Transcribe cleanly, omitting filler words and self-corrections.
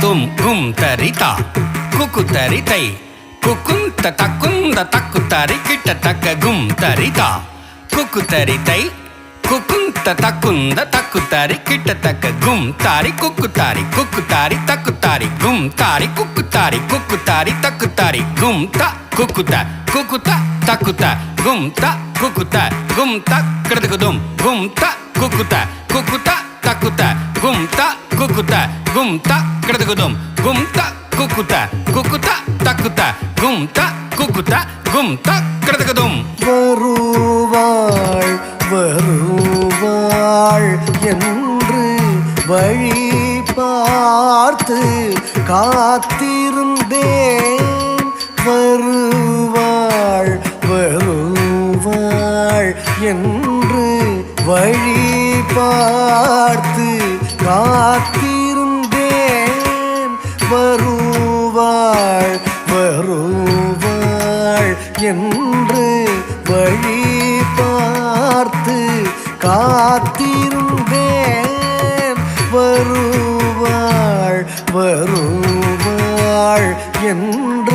தும் கும் தரிதா குக்கு தரிதை குக்குந்த தக்குந்த தக்கு தரி கிட்ட தக்க கும் தரிதா குக்கு தரிதை குக்குந்த தக்குந்த தக்கு தரி கிட்ட தக்க கும் தாரி குக்கு தாரி தக்கு தாரி கும் தாரி குக்கு தாரி தக்கு தாரி கும் த குக்குத குக்குத தக்குத கும் த குக்குத கும் த கிடதுகுதும் கும் த குக்குத குக்குத தக்குத கும் த குக்குத கும் த கிடதுகுதும் கும் த குக்குத குக்குத தக்குத கும் த குக்குத கும் த கிடதுகுதும் வருவாள் வருவாள் என்று வழி பார்த்து காத்திருந்தேன். வருவாள் வருவாள் என்று வழி பார்த்து காத்திருந்தேன். வருவாள் வருவாள் என்று வழி பார்த்து காத்திருந்தேன். வருவாள் வருவாள் என்று